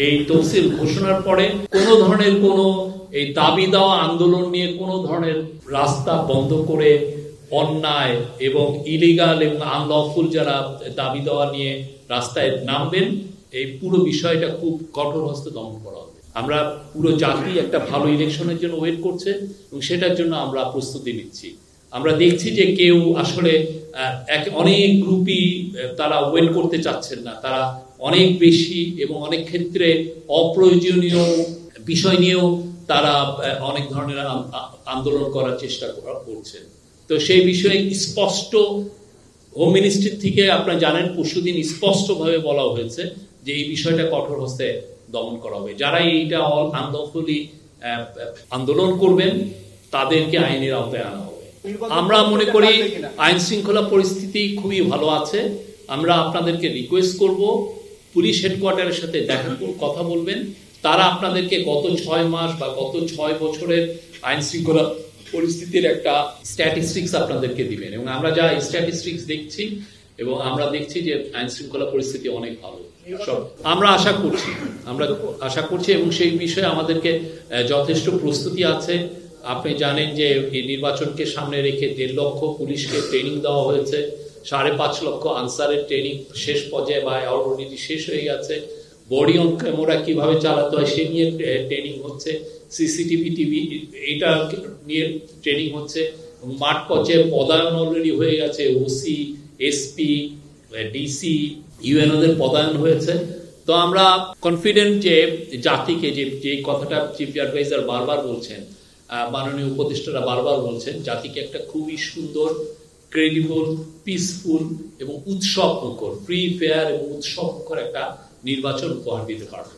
এই তফসিল ঘোষণার পরে কোনো ধরনের কোনো এই দাবি দেওয়া আন্দোলন নিয়ে কোনো ধরনের রাস্তা বন্ধ করে অন্যায় এবং ইলিগাল এবং আনলফুল যারা দাবি দেওয়া নিয়ে রাস্তায় নামবেন, এই পুরো বিষয়টা খুব কঠোর হস্তে দমন করা হবে। আমরা পুরো জাতি একটা ভালো ইলেকশনের জন্য ওয়েট করছে এবং সেটার জন্য আমরা প্রস্তুতি নিচ্ছি। আমরা দেখছি যে কেউ আসলে অনেক গ্রুপই তারা ওয়েট করতে চাচ্ছেন না, তারা অনেক বেশি এবং অনেক ক্ষেত্রে অপ্রয়োজনীয় বিষয় নিয়েও তারা অনেক ধরনের আন্দোলন করার চেষ্টা করছেন। তো সেই বিষয়ে স্পষ্ট হোম মিনিস্ট্রি থেকে আপনারা জানেন পরশুদিন স্পষ্টভাবে বলা হয়েছে যে এই বিষয়টা কঠোর হস্তে দমন করা হবে। যারা এইটা আন্দোলনই আন্দোলন করবেন তাদেরকে আইনের আওতায় আনা হবে। আমরা মনে করি আইন শৃঙ্খলা পরিস্থিতি খুবই ভালো আছে। আমরা আপনাদেরকে রিকোয়েস্ট করব পুলিশ হেডকোয়ার্টারের সাথে কথা বলবেন। তারা আপনাদেরকে গত 6 মাস বা গত 6 বছরের আইন শৃঙ্খলা পরিস্থিতির একটা স্ট্যাটিস্টিক্স আপনাদেরকে দিবেন এবং আমরা যা স্ট্যাটিস্টিক্স দেখছি এবং আমরা দেখছি যে আইন শৃঙ্খলা পরিস্থিতি অনেক ভালো। আমরা আশা করছি এবং সেই বিষয়ে আমাদেরকে যথেষ্ট প্রস্তুতি আছে। আপনি জানেন যে এই নির্বাচনকে সামনে রেখে 1.5 লক্ষ পুলিশকে ট্রেনিং দেওয়া হয়েছে, 5.5 লক্ষ আনসারের ট্রেনিং শেষ পর্যায়ে বা অলরেডি শেষ হয়ে গেছে। বডি অন ক্যামেরা কিভাবে চালাতে হয় সে নিয়ে ট্রেনিং হচ্ছে, সিসিটিভি টিভি এটা নিয়ে ট্রেনিং হচ্ছে। মাঠ পর্যায়ে পদায়ন অলরেডি হয়ে গেছে, ওসি, এসপি, ডিসি, ইউএনওদের পদায়ন হয়েছে। তো আমরা কনফিডেন্ট যে জাতিকে যে কথাটা চিফ অ্যাডভাইজার বারবার বলছেন, মাননীয় উপদেষ্টারা বারবার বলছেন, জাতিকে একটা খুবই সুন্দর, ক্রেডিবল, পিসফুল এবং উৎসব মুখর, ফ্রি ফেয়ার এবং উৎসব মুখর একটা নির্বাচন উপহার দিতে পারবে।